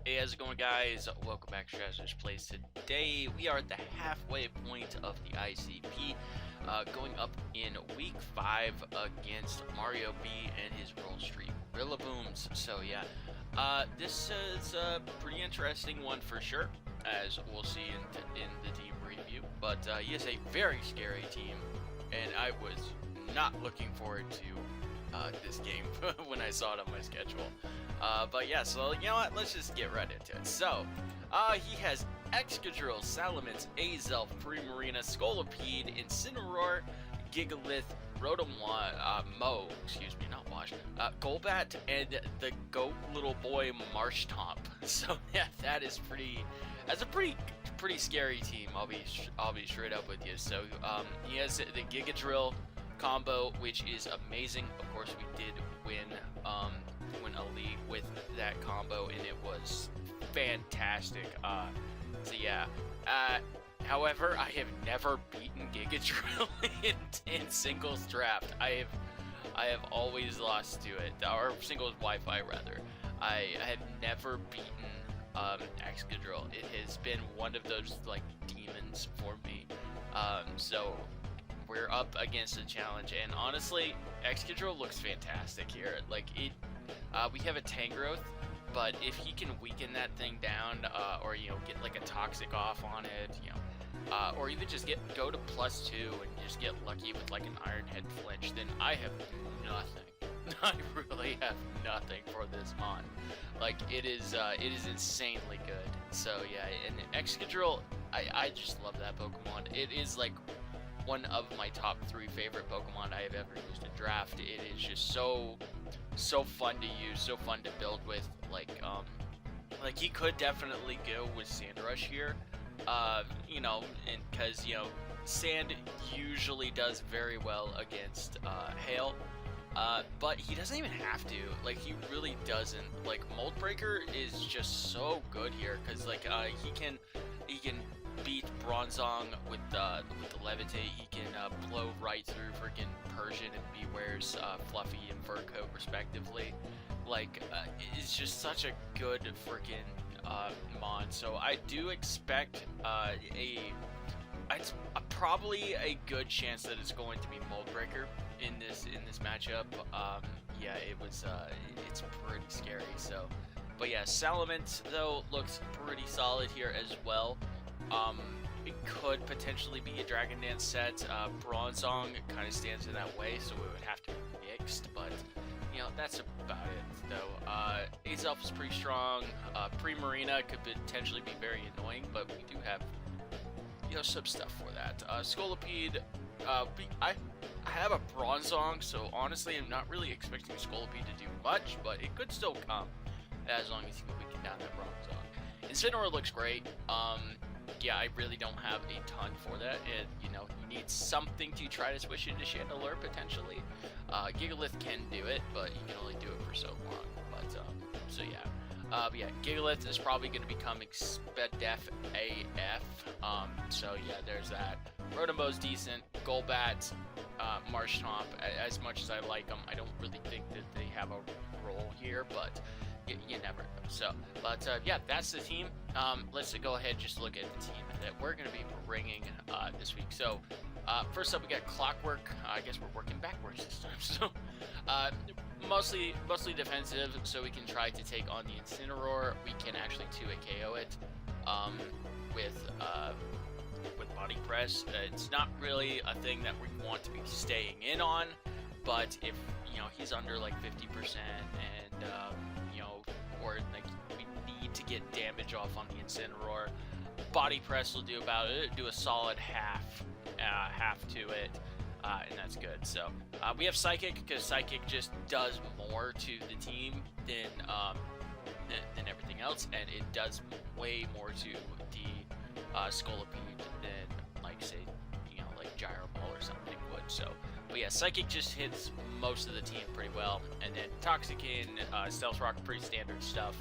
Hey, how's it going, guys? Welcome back to Treasure's Place. Today, we are at the halfway point of the ICP, going up in Week 5 against MarioBee and his Roll Street Rillabooms. So, yeah, this is a pretty interesting one for sure, as we'll see in the team review. But he is a very scary team, and I was not looking forward to this game when I saw it on my schedule. But yeah, so you know what? Let's just get right into it. So, he has Excadrill, Salamence, Azelf, Primarina, Scolipede, Incineroar, Gigalith, Rotom, not Wash, Golbat, and the goat little boy Marshtomp. So yeah, that's a pretty scary team. I'll be straight up with you. So he has the Gigadrill combo, which is amazing. Of course, we did win Elite with that combo, and it was fantastic. So yeah. However, I have never beaten Gigadrill in singles draft. I have always lost to it, or singles Wi-Fi rather. I have never beaten Excadrill. It has been one of those like demons for me. So we're up against a challenge, and honestly, Excadrill looks fantastic here. Like we have a Tangrowth, but if he can weaken that thing down, or get like a Toxic off on it, or even just go to +2 and just get lucky with like an Iron Head flinch, then I have nothing. I really have nothing for this mon. Like it is insanely good. So yeah, and Excadrill, I just love that Pokemon. It is like one of my top 3 favorite Pokemon I have ever used in draft. It is just so fun to use, so fun to build with. Like he could definitely go with Sandrush here, and because Sand usually does very well against Hail, but he doesn't even have to. Like he really doesn't. Like Mold Breaker is just so good here because like he can beat Bronzong with the Levitate. He can blow right through freaking Persian and Beware's Fluffy and Fur Coat respectively. Like it's just such a good freaking mon. So I do expect probably a good chance that it's going to be Mold Breaker in this matchup. Yeah, it's pretty scary. So, but yeah, Salamence though looks pretty solid here as well. It could potentially be a Dragon Dance set. Bronzong kind of stands in that way, so it would have to be mixed, but that's about it though. Azelf is pretty strong. Primarina could potentially be very annoying, but we do have some stuff for that. Scolipede, I have a Bronzong, so honestly I'm not really expecting Scolipede to do much, but it could still come as long as you can weaken down that Bronzong. Incineroar looks great. Yeah, I really don't have a ton for that. You need something to try to switch into Chandelure potentially. Gigalith can do it, but you can only do it for so long. But so yeah. But yeah, Gigalith is probably going to become Expedef AF. So yeah, there's that. Rotombo's decent. Golbat, Marshtomp, as much as I like them, I don't really think that they have a role here, but you never know. So, but yeah, that's the team. Let's go ahead and just look at the team that we're going to be bringing this week. So, first up, we got Clockwork. I guess we're working backwards this time. So, mostly defensive, so we can try to take on the Incineroar. We can actually 2-hit KO it with Body Press. It's not really a thing that we want to be staying in on, but if he's under like 50% and or like we need to get damage off on the Incineroar, Body Press will do about it. Do a solid half to it, and that's good. So we have Psychic because Psychic just does more to the team than everything else, and it does way more to the Scolipede than like say like Gyro Ball or something would. So, but yeah, Psychic just hits most of the team pretty well, and then Toxicant, Stealth Rock, pretty standard stuff.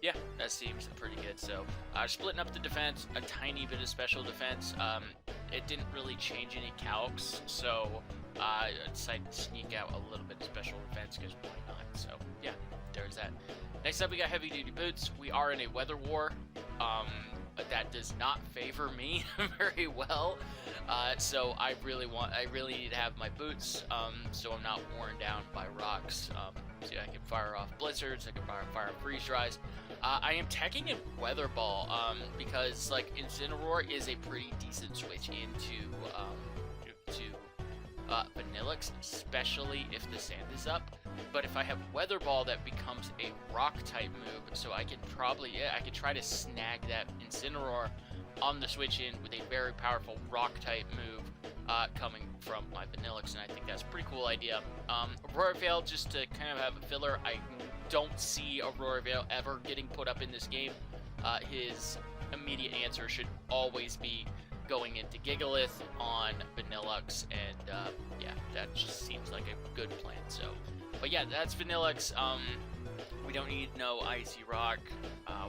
Yeah, that seems pretty good. So, splitting up the defense, a tiny bit of special defense. It didn't really change any calcs, so I decided to sneak out a little bit of special defense because why not? So, yeah, there's that. Next up, we got heavy duty boots. We are in a weather war. That does not favor me very well. So I really need to have my boots, so I'm not worn down by rocks. So I can fire off blizzards, I can fire off freeze dries. I am teching in weather ball, because like Incineroar is a pretty decent switch into Vanillix, especially if the sand is up. But if I have Weather Ball, that becomes a rock type move, so I can probably, I could try to snag that Incineroar on the switch in with a very powerful rock type move coming from my Vanillix, and I think that's a pretty cool idea. Aurora Veil, just to kind of have a filler, I don't see Aurora Veil ever getting put up in this game. His immediate answer should always be going into Gigalith on Vanillux, and yeah, that just seems like a good plan. So, but yeah, that's Vanillux. We don't need no Icy Rock.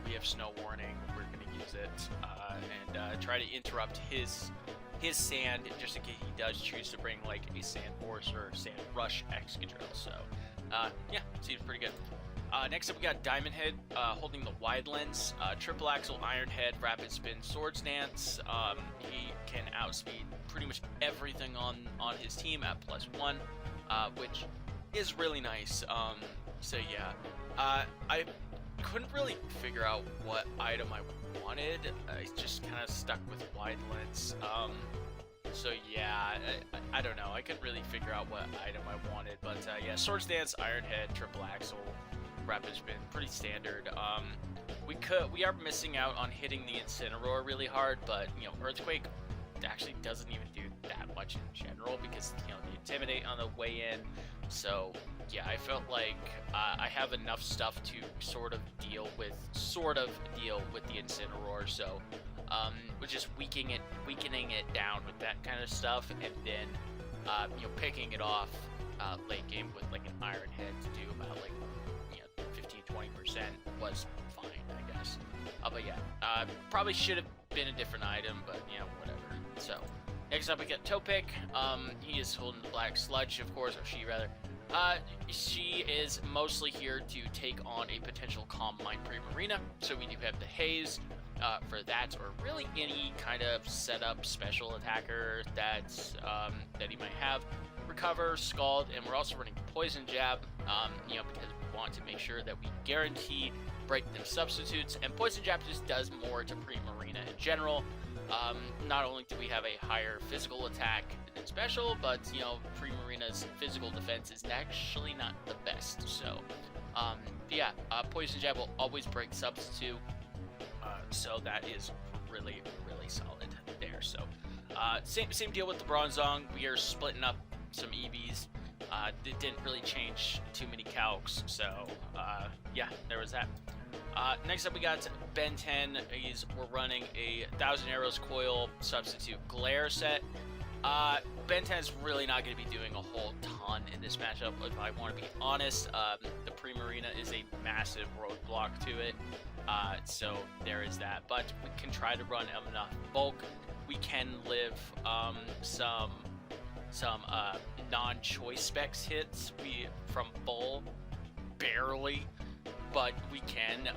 We have Snow Warning. We're gonna use it and try to interrupt his sand, just in case he does choose to bring like a Sand Force or Sand Rush Excadrill. So, yeah, seems pretty good. Next up, we got Diamond Head holding the Wide Lens, Triple Axle, Iron Head, Rapid Spin, Swords Dance. He can outspeed pretty much everything on his team at +1, which is really nice. So yeah, I couldn't really figure out what item I wanted. I just kind of stuck with Wide Lens. So yeah, I don't know. I couldn't really figure out what item I wanted, but yeah, Swords Dance, Iron Head, Triple Axle, Rapid Spin, pretty standard. We are missing out on hitting the Incineroar really hard, but you know, Earthquake actually doesn't even do that much in general because you know the Intimidate on the way in. So yeah, I felt like I have enough stuff to sort of deal with the Incineroar. So we're just weakening it down with that kind of stuff, and then you know, picking it off late game with like an Iron Head to do about like 15-20% was fine, I guess. But yeah, probably should have been a different item, but you know, whatever. So next up we got Topic. He is holding the Black Sludge, of course, or she rather. She is mostly here to take on a potential Calm Mind Primarina. So we do have the Haze for that, or really any kind of setup special attacker that's that he might have. Recover, Scald, and we're also running Poison Jab, you know, because we want to make sure that we guarantee break them substitutes, and Poison Jab just does more to Primarina in general. Not only do we have a higher physical attack than special, but you know, Primarina's physical defense is actually not the best. So, yeah, Poison Jab will always break substitute, so that is really solid there. So, same deal with the Bronzong. We are splitting up some EVs. It didn't really change too many calcs, so yeah, there was that. Next up we got Ben 10. We're running a 1,000 Arrows Coil substitute Glare set. Ben 10 is really not going to be doing a whole ton in this matchup, if I want to be honest. The Primarina is a massive roadblock to it, so there is that. But we can try to run enough bulk. We can live some non-choice specs hits from Bull, barely, but we can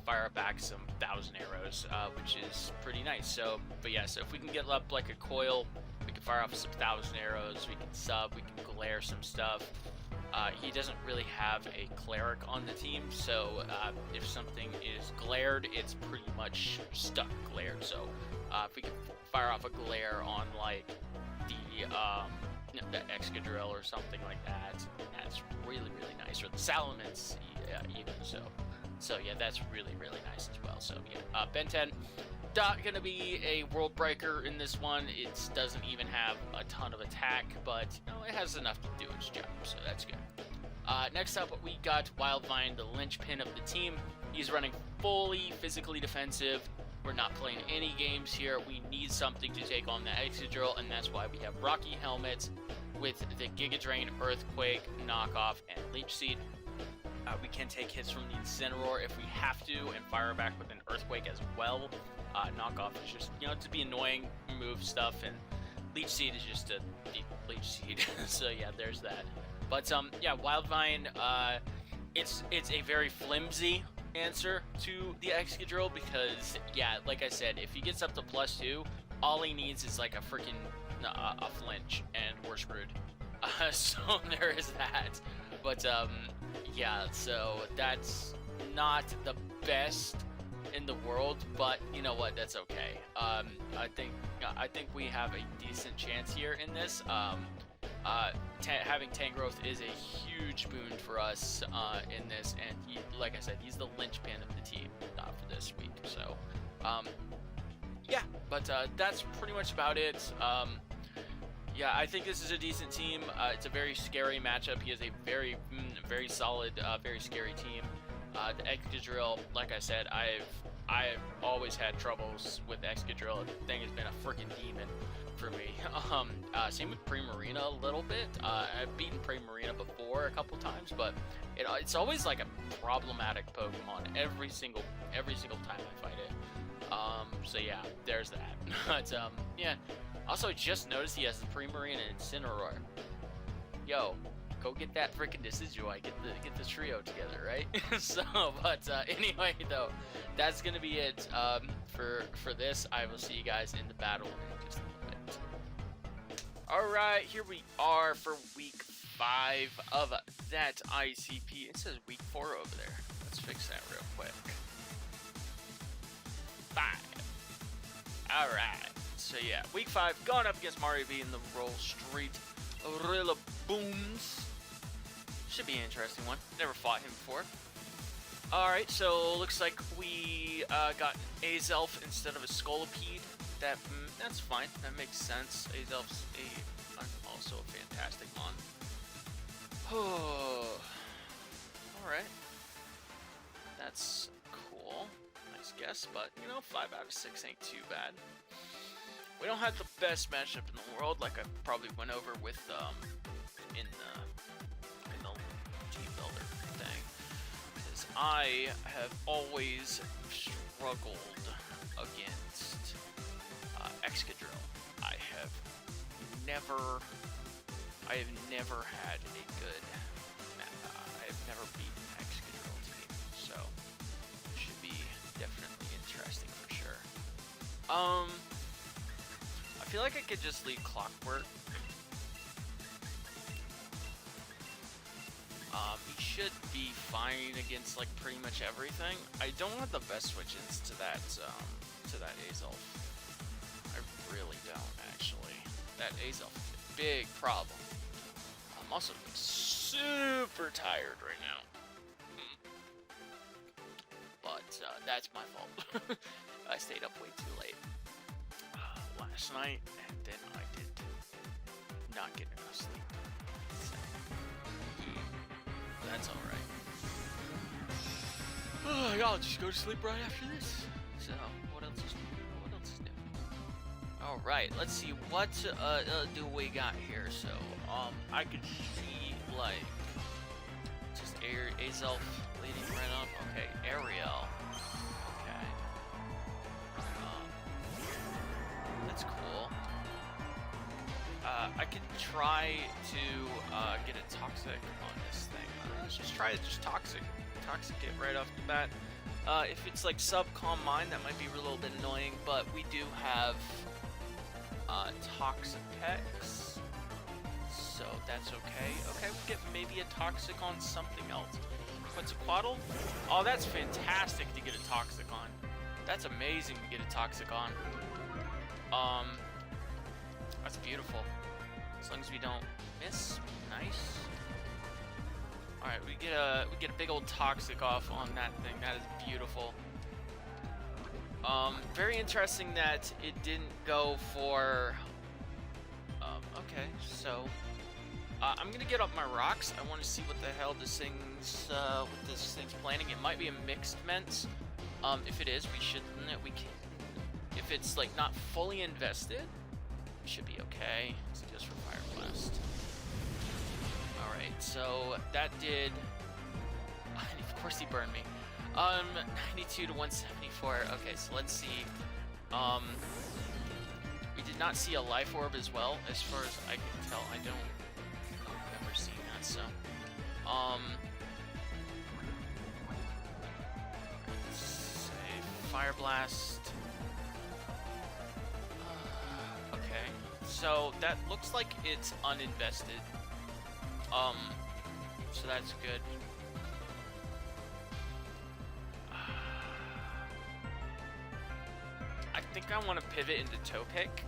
fire back some 1,000 arrows, which is pretty nice. So, but yeah, so if we can get up like a coil, we can fire off some 1,000 arrows, we can sub, we can glare some stuff. He doesn't really have a cleric on the team, so if something is glared, it's pretty much stuck glared. So if we can fire off a glare on like the Excadrill or something like that, that's really nice. Or the Salamence, even so yeah, that's really nice as well. So yeah, Ben 10 not gonna be a world breaker in this one. It doesn't even have a ton of attack, but you know, it has enough to do its job, so that's good. Next up, we got Wildvine, the linchpin of the team. He's running fully physically defensive. We're not playing any games here. We need something to take on the Excadrill, and that's why we have Rocky Helmets with the Giga Drain, Earthquake, Knockoff, and Leech Seed. We can take hits from the Incineroar if we have to, and fire back with an Earthquake as well. Knockoff is just, you know, to be annoying, move stuff, and Leech Seed is just a Leech Seed. So yeah, there's that. But yeah, Wildvine, it's a very flimsy answer to the Excadrill because, yeah, like I said, if he gets up to +2, all he needs is like a freaking a flinch, and we're screwed. So there is that. But yeah, so that's not the best in the world, but you know what? That's okay. I think we have a decent chance here in this. Having Tangrowth is a huge boon for us in this, and he, like I said, he's the linchpin of the team for this week. So, yeah, but that's pretty much about it. Yeah, I think this is a decent team. It's a very scary matchup. He is a very, very solid, very scary team. The Excadrill, like I said, I've always had troubles with Excadrill. The thing has been a freaking demon for me. Same with Primarina a little bit. I've beaten Primarina before a couple times, but it's always like a problematic Pokemon every single time I fight it. So yeah, there's that. But yeah. Also, just noticed he has the Primarina and Incineroar. Yo, go get that freaking Decidueye. Get the trio together, right? So, but anyway, though, that's gonna be it for this. I will see you guys in the battle in just a little bit. All right, here we are for week 5 of that ICP. It says week 4 over there. Let's fix that real quick. 5. All right. So yeah, week 5, going up against MarioBee in the Roll Street Rillabooms. Should be an interesting one. Never fought him before. Alright, so looks like we got Azelf instead of a Scolipede. That's fine. That makes sense. Azelf's also a fantastic mon. Alright. That's cool. Nice guess, but you know, 5 out of 6 ain't too bad. We don't have the best matchup in the world, like I probably went over with in the team builder thing, because I have always struggled against Excadrill. I have never had a good. I have never beaten Excadrill team, so it should be definitely interesting for sure. I feel like I could just lead Clockwork. He should be fine against like pretty much everything. I don't have the best switch-ins to that Azelf. I really don't actually. That Azelf is a big problem. I'm also super tired right now. But that's my fault. I stayed up way too late last night, and then I did not get enough sleep. So, that's alright. I'll just go to sleep right after this. So, what else is new? Alright, let's see what do we got here. So, I could see like just Azelf leading right up. Okay, Ariel. Okay. That's cool. I could try to get a Toxic on this thing. Let's just try it, just Toxic it right off the bat. If it's like Subcom Mine, that might be a little bit annoying, but we do have Toxapex, so that's okay. Okay, we'll get maybe a Toxic on something else. What's a Quaddle? Oh, that's fantastic to get a Toxic on. That's amazing to get a Toxic on. That's beautiful. As long as we don't miss. Nice. Alright, we get a big old Toxic off on that thing. That is beautiful. Very interesting that it didn't go for okay, so I'm gonna get up my rocks. I want to see what the hell this thing's planning. It might be a mixed Ments. If it is, we can. If it's like not fully invested, we should be okay. It's just for Fire Blast. Alright, so that did. Of course he burned me. 92 to 174. Okay, so let's see. We did not see a Life Orb as well, as far as I can tell. I've never seen that, so. Fire Blast. Okay, so that looks like it's uninvested. So that's good. I think I want to pivot into Topic.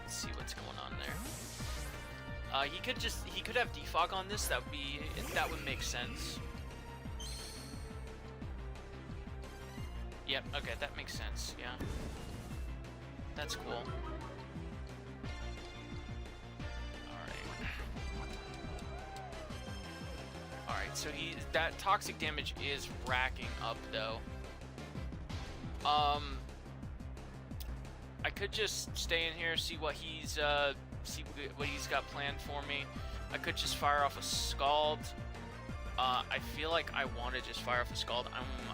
Let's see what's going on there. He could have defog on this. That would make sense. Yep. Okay, that makes sense. Yeah. That's cool. Alright, so that toxic damage is racking up though. I could just stay in here, see what he's got planned for me. I could just fire off a Scald. I feel like I want to just fire off a Scald.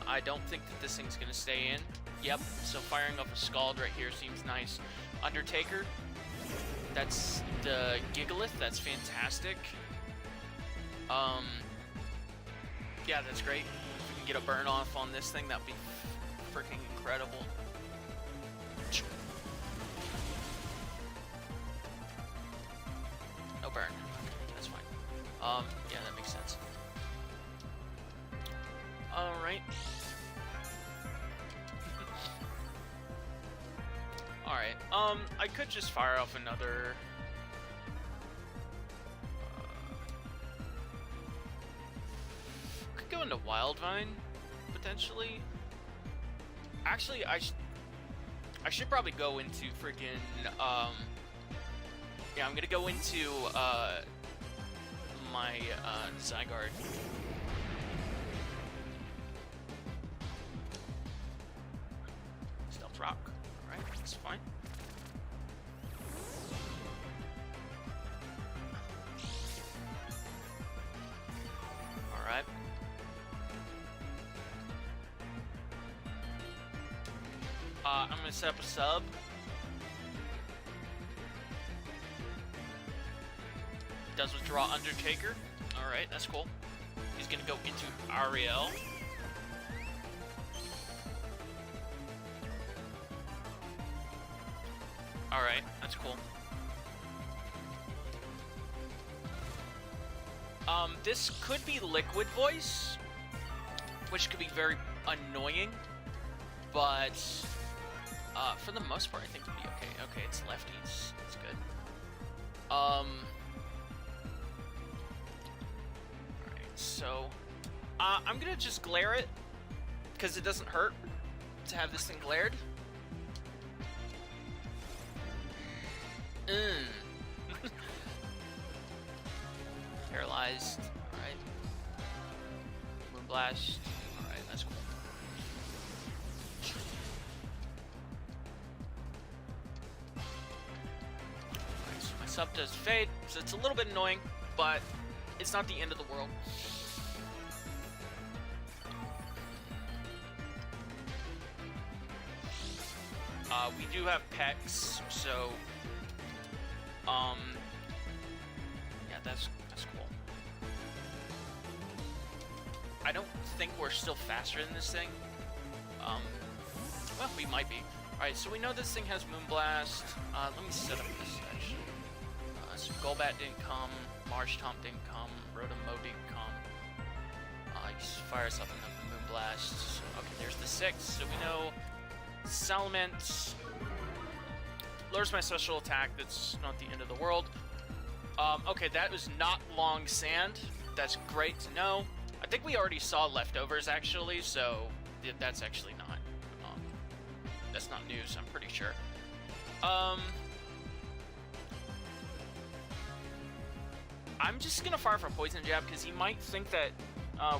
I don't think that this thing's gonna stay in. Yep, so firing off a Scald right here seems nice. Undertaker, that's the Gigalith, that's fantastic. Yeah, that's great. If we can get a burn off on this thing, that'd be freaking incredible. No burn. Okay, that's fine. Yeah, that makes sense. Alright. Alright, I could just fire off another... could go into Wildvine, potentially. Actually, I should probably go into freaking, yeah, I'm gonna go into, my, Zygarde. Stealth Rock. Alright, that's fine. Alright. I'm gonna set up a sub. Does withdraw Undertaker. Alright, that's cool. He's gonna go into Ariel. Alright, that's cool. This could be Liquid Voice, which could be very annoying, but for the most part, I think it'll be okay. Okay, it's lefties. That's good. Alright, so I'm gonna just glare it, because it doesn't hurt to have this thing glared. Paralyzed. Alright. Moonblast. Alright, that's cool. Alright, so my sub does fade, so it's a little bit annoying, but it's not the end of the world. We do have Pex, so yeah, that's cool. I don't think we're still faster than this thing. Well, we might be. Alright, so we know this thing has Moonblast. Let me set up this actually. So Golbat didn't come, Marshtomp didn't come, Rotom-Mow didn't come. He fires up another Moonblast. So, okay, there's the 6. So we know Salamence lowers my special attack. That's not the end of the world. Okay, that was not long sand. That's great to know. I think we already saw leftovers actually, so that's actually not. That's not news. I'm pretty sure. I'm just gonna fire for Poison Jab because he might think that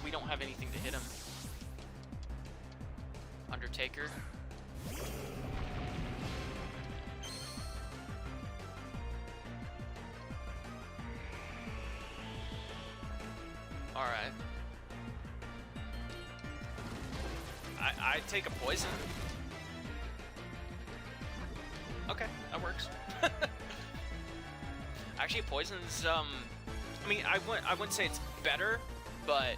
we don't have anything to hit him. Undertaker. Alright. I take a poison. Okay, that works. Actually, poison's, I mean, I wouldn't say it's better, but,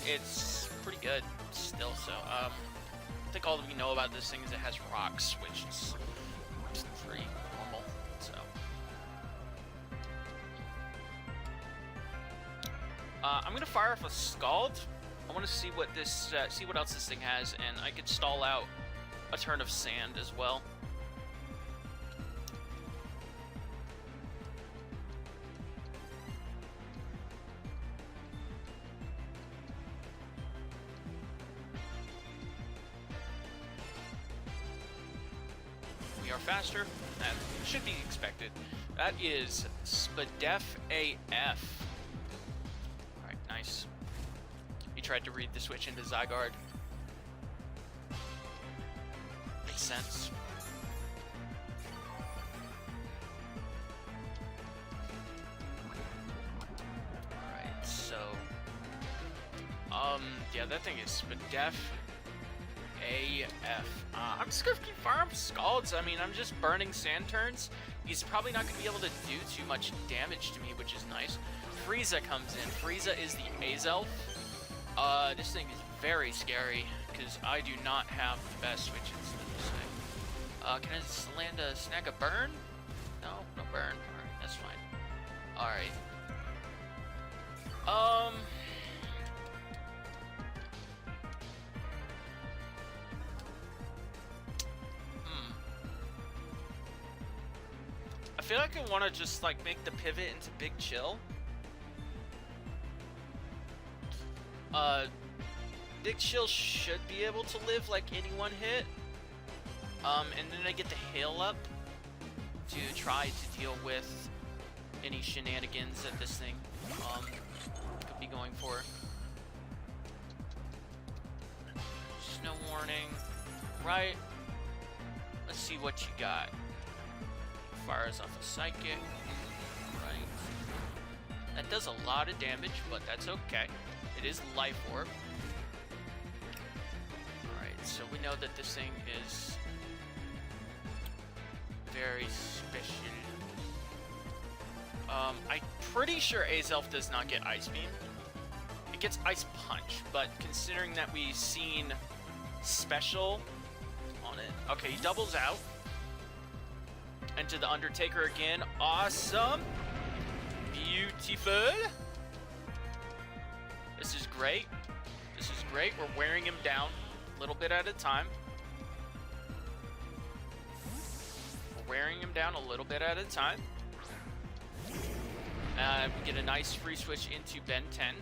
It's pretty good still. So I think all that we know about this thing is it has rocks, which is just pretty normal. So I'm gonna fire off a Scald. I want to see what this, see what else this thing has, and I could stall out a turn of Sand as well. We are faster. That should be expected. That is Spadef AF. Alright, nice. He tried to read the switch into Zygarde. Makes sense. Alright, so... yeah, that thing is Spadef AF. I'm just gonna keep firing Scalds. I mean, I'm just burning Sand turns. He's probably not gonna be able to do too much damage to me, which is nice. Frieza comes in. Frieza is the Azelf. This thing is very scary, because I do not have the best switches to this thing. Can I land a snag a burn? No, no burn. Alright, that's fine. Alright. I feel like I want to just, like, make the pivot into Big Chill. Big Chill should be able to live like any one hit. And then I get the Hail up to try to deal with any shenanigans that this thing could be going for. Snow warning. Right. Let's see what you got. Fires off a Psychic. Right. That does a lot of damage, but that's okay. It is Life Orb. Alright, so we know that this thing is very special. I'm pretty sure Azelf does not get Ice Beam. It gets Ice Punch, but considering that we've seen Special on it. Okay, he doubles out. Into the Undertaker again. Awesome. Beautiful. This is great. This is great. We're wearing him down a little bit at a time. We're wearing him down a little bit at a time. We get a nice free switch into Ben 10.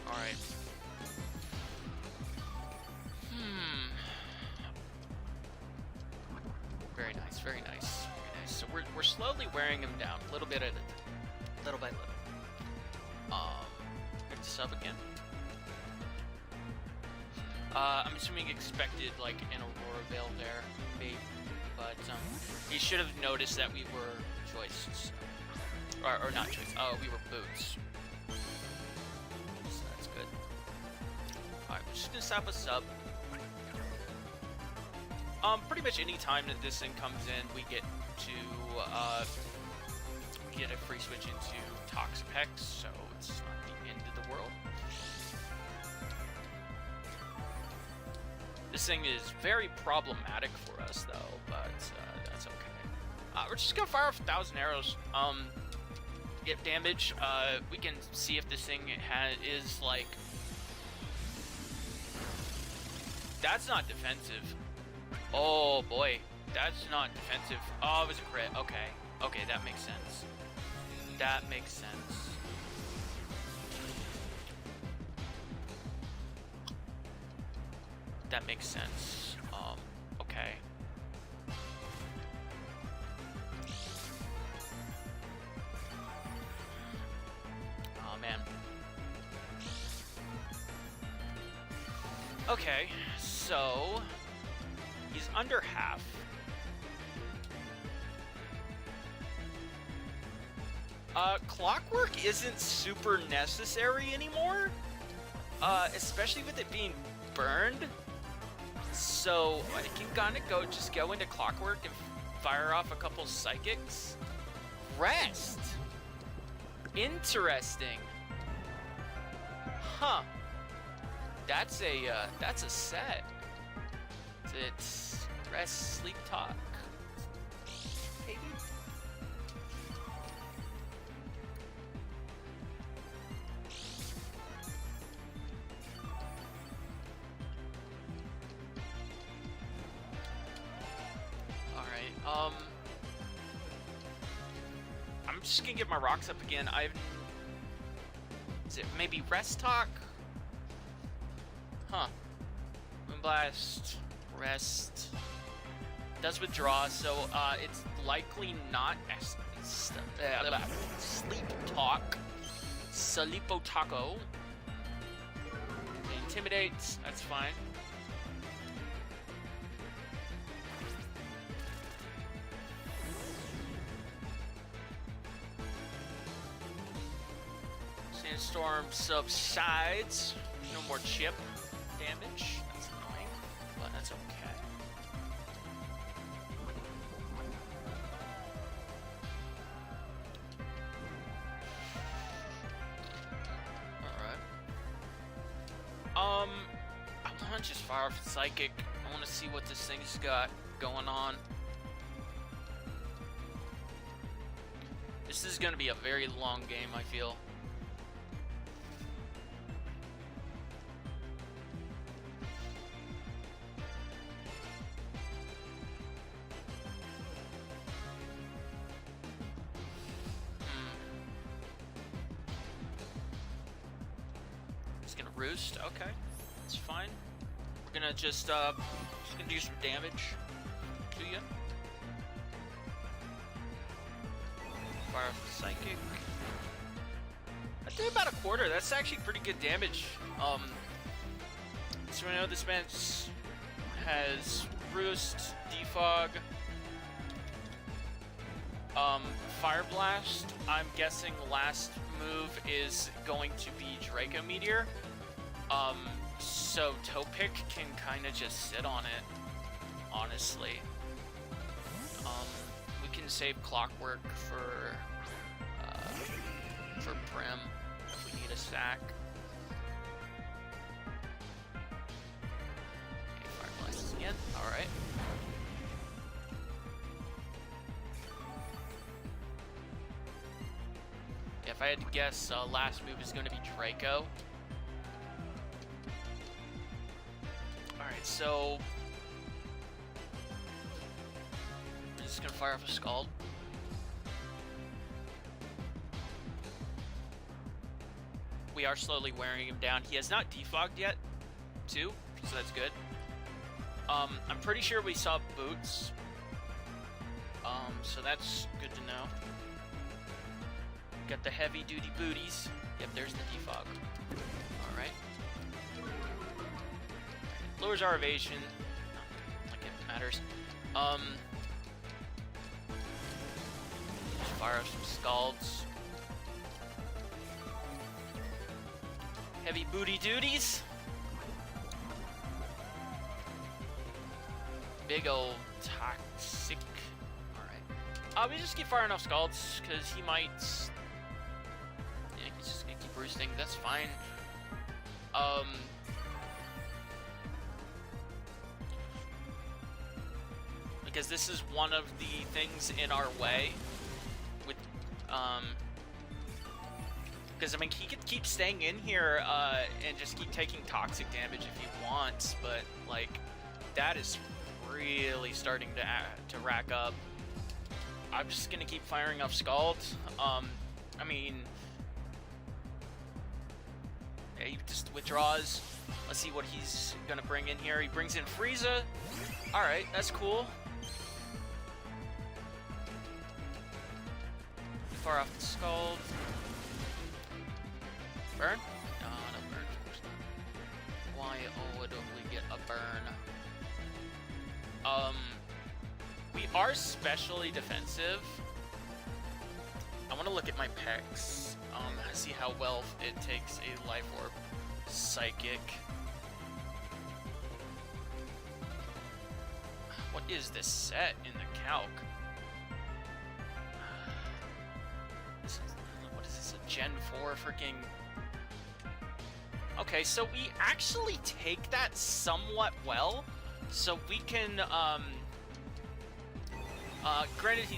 Alright. Very nice, very nice, very nice. So we're slowly wearing him down, a little bit at a little by little. Get the sub again. I'm assuming expected like an Aurora Veil there, maybe, but he should have noticed that we were choices, or not choice. Oh, we were boots. So that's good. All right, we're just gonna stop a sub. Pretty much any time that this thing comes in, we get to get a free switch into Toxapex, so it's not the end of the world. This thing is very problematic for us, though, but that's okay. We're just gonna fire off 1,000 arrows. Get damage. We can see if this thing is like. That's not defensive. Oh boy, that's not defensive. Oh, it was a crit. Okay, okay, that makes sense. That makes sense. That makes sense. Okay. Oh man. Okay, so he's under half. Clockwork isn't super necessary anymore, especially with it being burned. So I can kind of just go into Clockwork and fire off a couple Psychics. Rest. Interesting. Huh. That's a set. It's rest, sleep, talk. Maybe. All right. I'm just gonna get my rocks up again. Is it maybe rest talk? Huh. Moonblast, rest. Does withdraw, so it's likely not sleep talk. Salipo taco. Intimidate, that's fine. Sandstorm subsides. No more chip damage. That's annoying, but that's okay. Alright. I want to just fire off Psychic. I want to see what this thing's got going on. This is going to be a very long game, I feel. Roost, okay, that's fine. We're gonna just gonna do some damage to you. Fire off the Psychic. I did about a quarter. That's actually pretty good damage. So I know this man has Roost, Defog, Fire Blast. I'm guessing last move is going to be Draco Meteor. So Topic can kind of just sit on it, honestly. We can save Clockwork for Prim if we need a sack. Okay, Fire Blast again, alright. Yeah, if I had to guess, last move is going to be Draco. Alright, so I'm just gonna fire off a Scald. We are slowly wearing him down. He has not defogged yet, too, so that's good. I'm pretty sure we saw boots. So that's good to know. Got the heavy duty booties. Yep, there's the defog. Alright. Lowers our evasion. Not like it matters. Fire off some Scalds. Heavy booty duties. Big old toxic. Alright. We just keep firing off Scalds because he might. Yeah, he's just gonna keep roosting. That's fine. Because this is one of the things in our way with because I mean he could keep staying in here and just keep taking toxic damage if he wants, but like that is really starting to rack up. I'm just gonna keep firing off Scalds. I mean, yeah, he just withdraws. Let's see what he's gonna bring in here. He brings in Frieza. All right, that's cool. Far off the Scald. Burn? No, no burn. Why would we get a burn? We are specially defensive. I want to look at my pecs. See how well it takes a Life Orb Psychic. What is this set in the calc? What is this, a Gen 4 freaking... Okay, so we actually take that somewhat well. So we can, granted if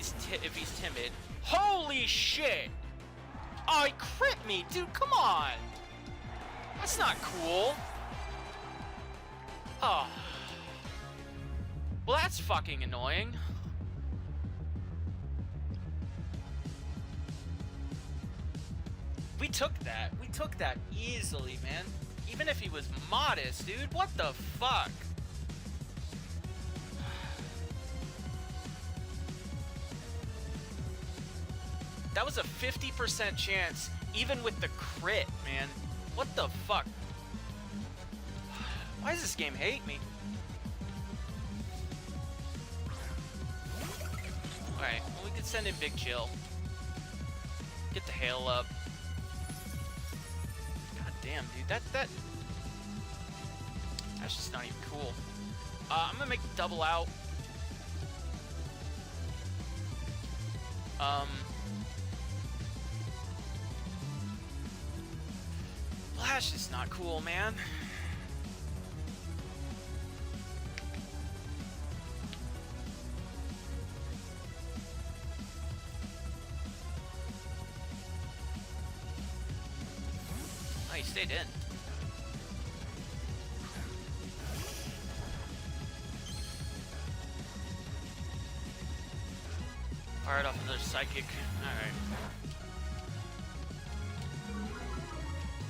he's timid. Holy shit! Oh, he crit me, dude, come on! That's not cool. Oh. Well, that's fucking annoying. We took that. We took that easily, man. Even if he was modest, dude. What the fuck? That was a 50% chance, even with the crit, man. What the fuck? Why does this game hate me? Alright, well, we could send in Big Chill. Get the hail up. God damn, dude. That's just not even cool. I'm gonna make double out. Well, that's just not cool, man. Oh, he stayed in. Fired off another psychic. Alright.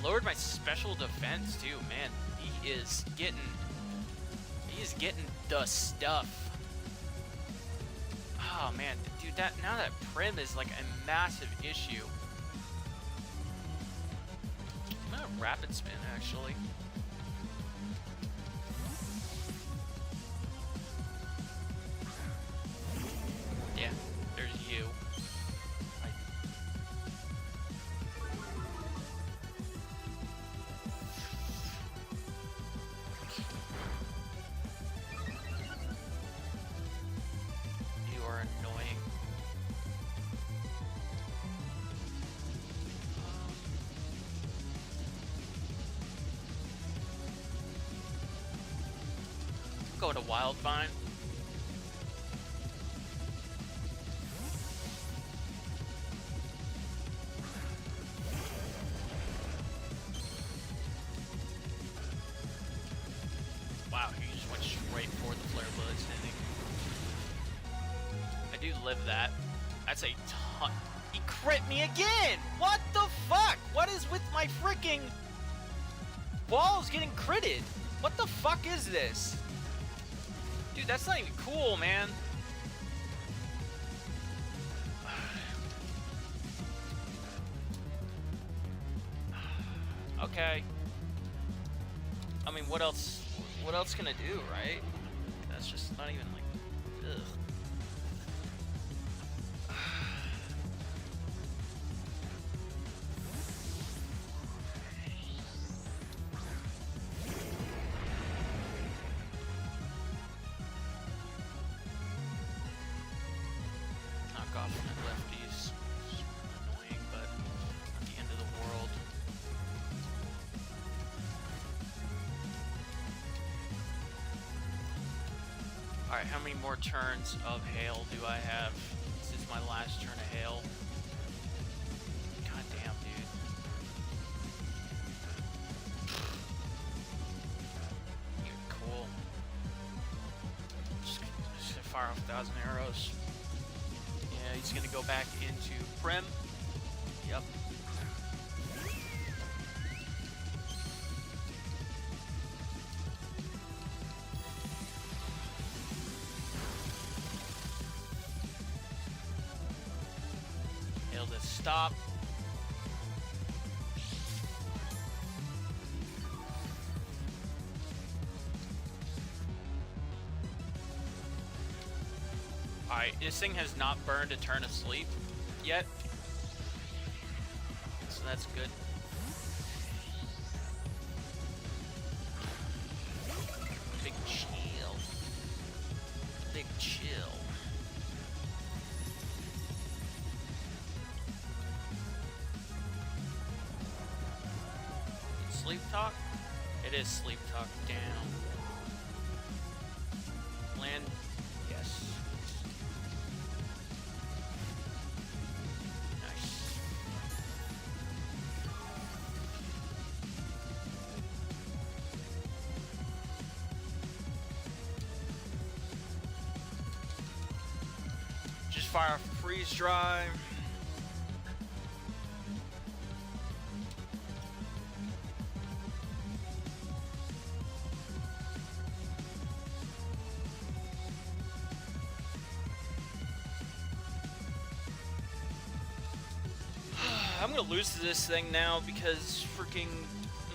Lowered my special defense too, man. He is getting the stuff. Oh man, dude, now that Prim is like a massive issue. I'm gonna rapid spin actually. Yeah, there's you. Go to Wildvine. Wow, he just went straight for the Flare Blitz, didn't he? I do live that. That's a ton. He crit me again! What the fuck? What is with my freaking walls getting critted? What the fuck is this? Dude, that's not even cool, man. Okay. I mean, what else can I do, right? That's just not even like, ugh. Lefties. It's annoying, but not the end of the world. Alright, how many more turns of hail do I have? This is my last turn of hail. God damn, dude. You're cool. Just gonna fire off 1,000 arrows. Yeah, he's gonna go back into Prim. Yep. Able to stop. Alright, this thing has not burned a turn of sleep yet. So that's good. Big shield. big chill. Sleep talk? It is sleep talk. Down. Land. Yes. Nice. Just fire off a freeze drive. I'm gonna lose to this thing now because freaking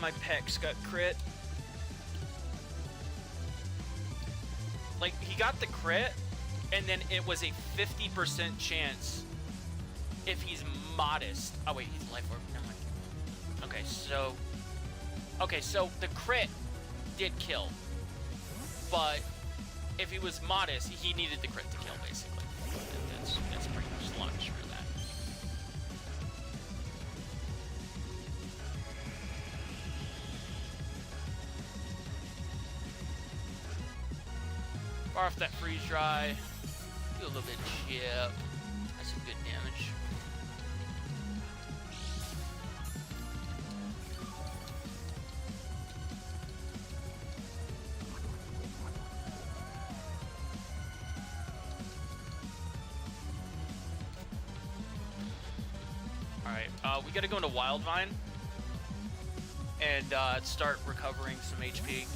my pecs got crit. Like, he got the crit, and then it was a 50% chance if he's modest. Oh wait, he's life orb. Never mind. Okay, so the crit did kill, but if he was modest, he needed the crit to kill, basically. That's pretty much the logic for that. Fire off that freeze dry. Do a little bit of chip. That's some good damage. Alright, we gotta go into Wildvine and start recovering some HP.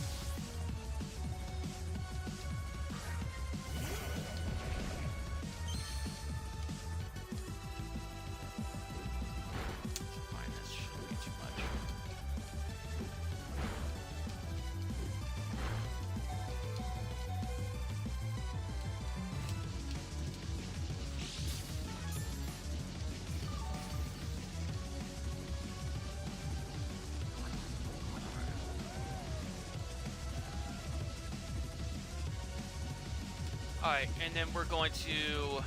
Alright, and then we're going to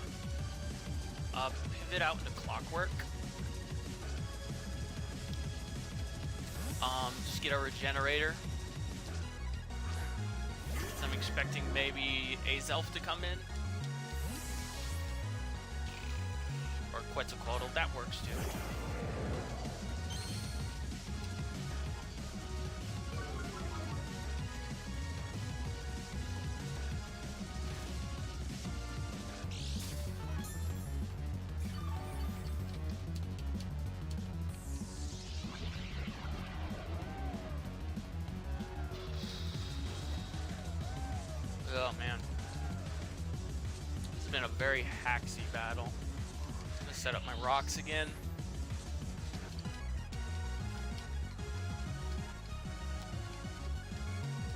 pivot out into Clockwork. Just get our Regenerator. I'm expecting maybe Azelf to come in. Or Quetzalcoatl, that works too. Oh man, it's been a very haxy battle. I'm gonna set up my rocks again.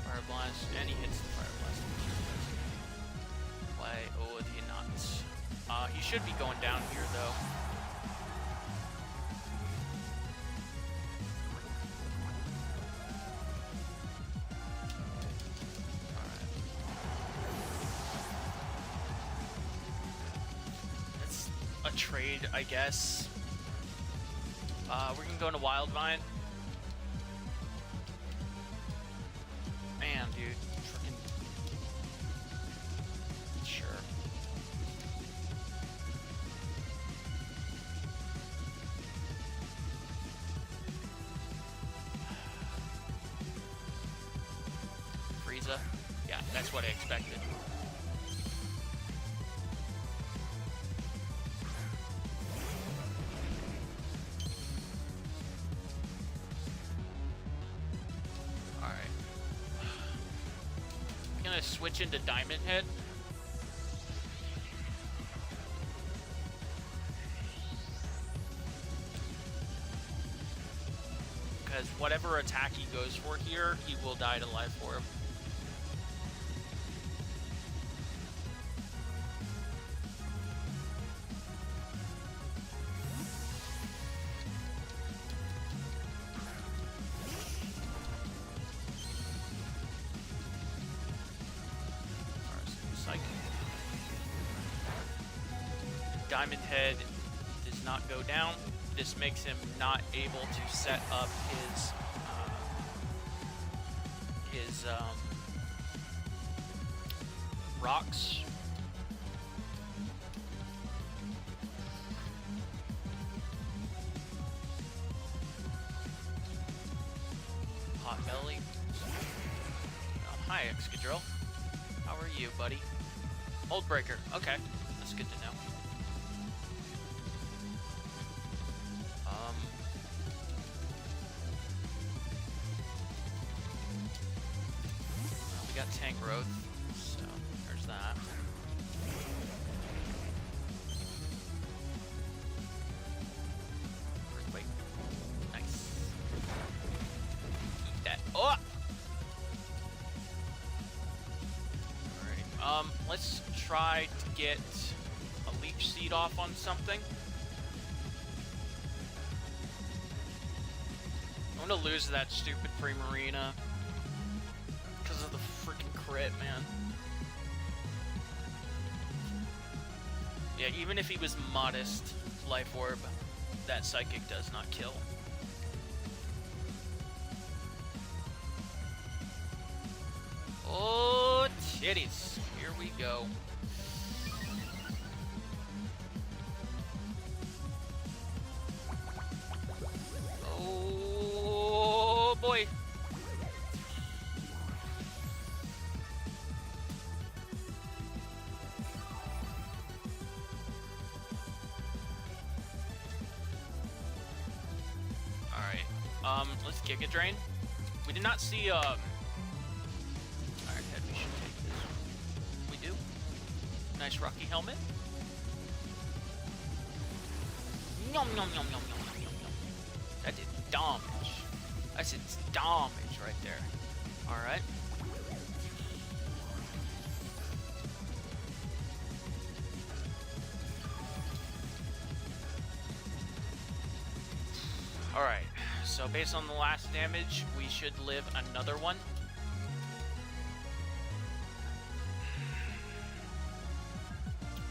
Fire blast, and he hits the fire blast. Why? Oh, he not. He should be going down here though. Trade, I guess. We're gonna go into Wildvine. Man, dude, freaking sure. Frieza? Yeah, that's what I expected. Switch into Diamond Head. Because whatever attack he goes for here, he will die to Life Orb. Diamond Head does not go down. This makes him not able to set up his rocks. Hot belly. Oh, hi, Excadrill. How are you, buddy? Mold Breaker. Okay, that's good to know. We got Tank Growth, so there's that. Earthquake. Nice. Eat that. Oh! Alright, let's try to get a Leech Seed off on something. I'm gonna lose that stupid Primarina because of the freaking crit, man. Yeah, even if he was modest Life Orb, that Psychic does not kill. Oh, titties. Here we go. Oh, boy. Let's Giga Drain. We did not see, Alright, we should take this. We do. Nice Rocky Helmet. Yum, yum, yum, yum, yum, yum, yum, yum. That did damage. That's its damage right there. Alright. Alright, so based on the last damage, we should live another one.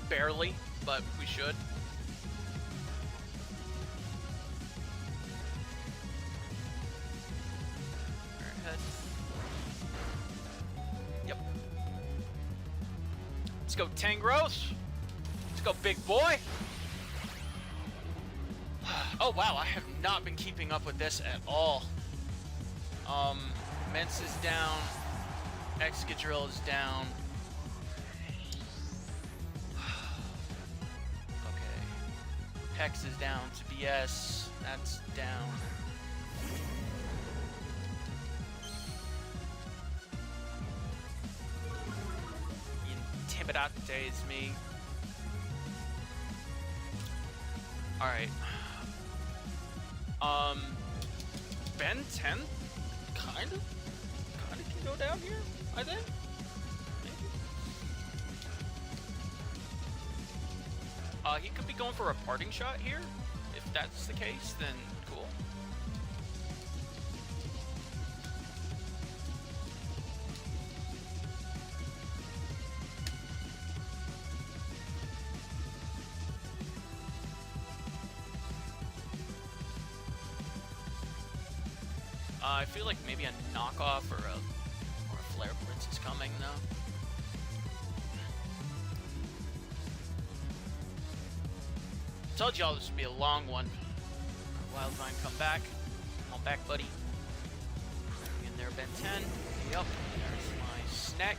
Barely, but we should. Alright, yep. Let's go Tangros. Let's go big boy. Oh wow, I have not been keeping up with this at all. Mence is down. Excadrill is down. Okay. Hex is down to BS. That's down. Intimidates me. Alright. Ben 10 kind of can go down here, I think. Maybe. He could be going for a parting shot here. If that's the case, then cool. I feel like maybe a knockoff or a Flare Blitz is coming though. Told y'all this would be a long one. Wildvine, come back. Come on back, buddy. In there, Ben 10. Yep, there's my Sneck.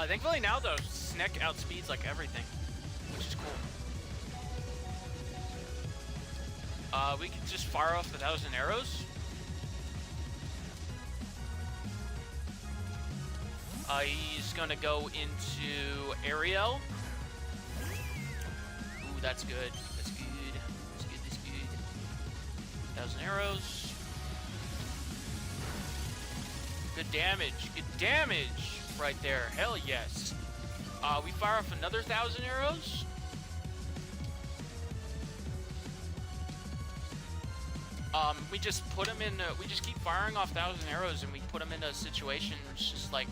Thankfully now though, Sneck outspeeds like everything, which is cool. We can just fire off 1,000 arrows. He's gonna go into Ariel. Ooh, that's good. That's good. That's good. That's good. 1,000 arrows. Good damage. Good damage right there. Hell yes. We fire off another 1,000 arrows. We just put him in, we just keep firing off 1,000 arrows and we put him in a situation where it's just like,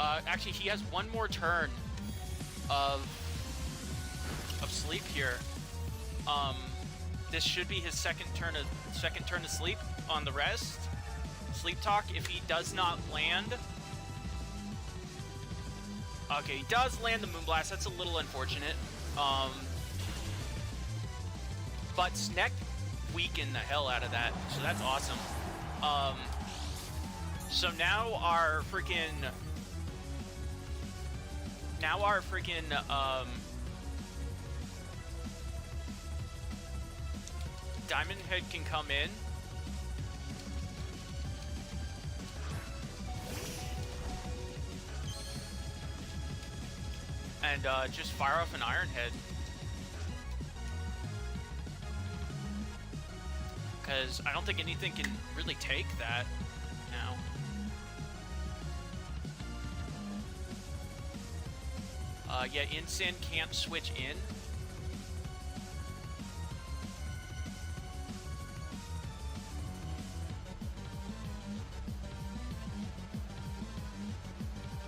actually he has one more turn of sleep here. This should be his second turn to sleep on the rest. Sleep talk if he does not land. Okay, he does land the Moonblast. That's a little unfortunate. But Sneck weakened the hell out of that, so that's awesome. So now our freaking Diamond Head can come in. And just fire off an Iron Head. Because I don't think anything can really take that now. Yeah, Incin can't switch in.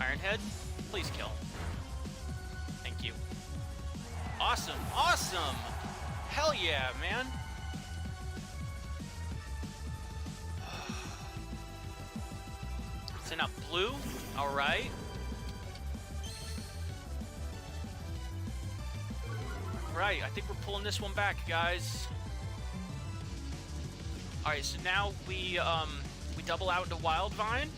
Iron Head, please kill. Thank you. Awesome, awesome! Hell yeah, man! Send out blue, alright. Right, I think we're pulling this one back, guys. Alright, so now we double out into Wild Vine.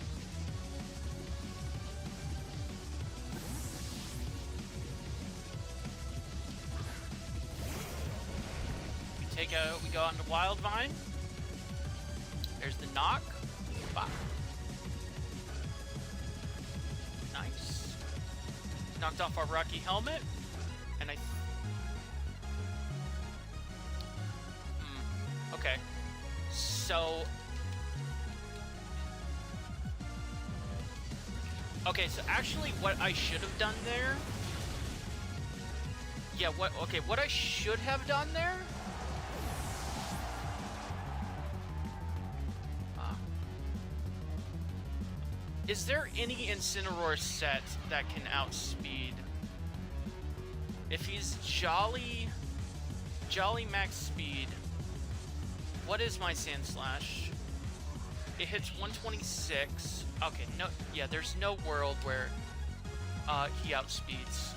We go out into Wild Vine. There's the knock. Bop. Nice. Knocked off our Rocky Helmet. And okay. So... Okay, so actually what I should have done there... Yeah, what I should have done there... Is there any Incineroar set that can outspeed? If he's Jolly max speed, what is my Sandslash? It hits 126. Okay, no, yeah, there's no world where he outspeeds.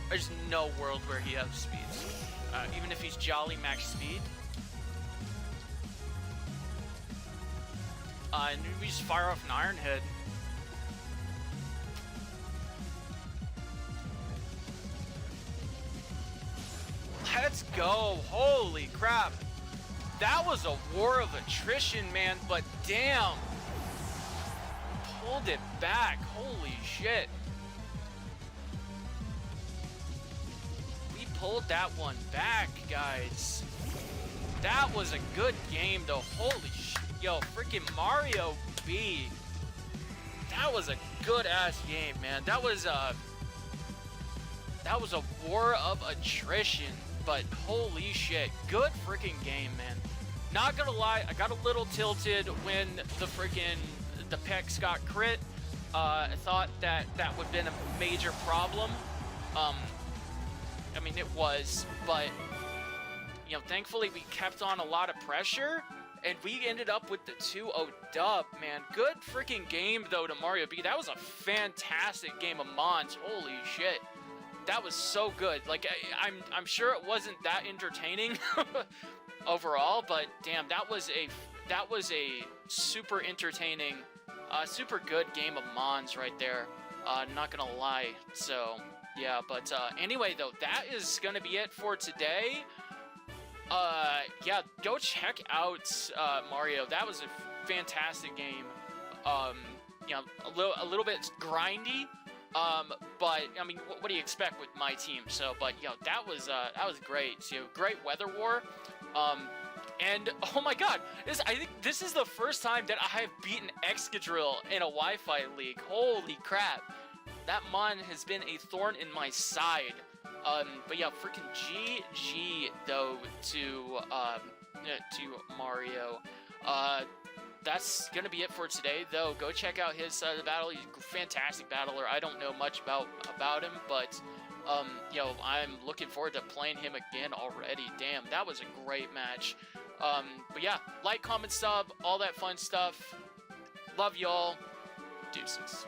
There's no world where he outspeeds. Even if he's Jolly max speed. And we just fire off an Iron Head. Let's go! Holy crap! That was a war of attrition, man, but damn! Pulled it back, holy shit. We pulled that one back, guys. That was a good game, though, holy shit. Yo, freaking MarioBee. That was a good-ass game, man. That was a war of attrition, but holy shit. Good freaking game, man. Not gonna lie, I got a little tilted when the Pex got crit. I thought that would have been a major problem. I mean, it was, but, you know, thankfully we kept on a lot of pressure. And we ended up with the 2-0 dub, man. Good freaking game, though, to MarioBee. That was a fantastic game of Mons. Holy shit. That was so good. Like, I'm sure it wasn't that entertaining overall, but damn, that was a super entertaining, super good game of Mons right there. Not gonna lie. So, yeah, but anyway, though, that is gonna be it for today. Yeah, go check out Mario. That was a fantastic game. You know, a little bit grindy, but I mean, what do you expect with my team? So, but you know, that was great. So, great weather war. And oh my God, I think this is the first time that I have beaten Excadrill in a Wi-Fi league. Holy crap, that mon has been a thorn in my side. But yeah, freaking GG though to Mario. that's gonna be it for today, though. Go check out his side of the battle. He's a fantastic battler. I don't know much about him, but you know, I'm looking forward to playing him again already. Damn, that was a great match. But yeah, like, comment, sub, all that fun stuff. Love y'all. Deuces.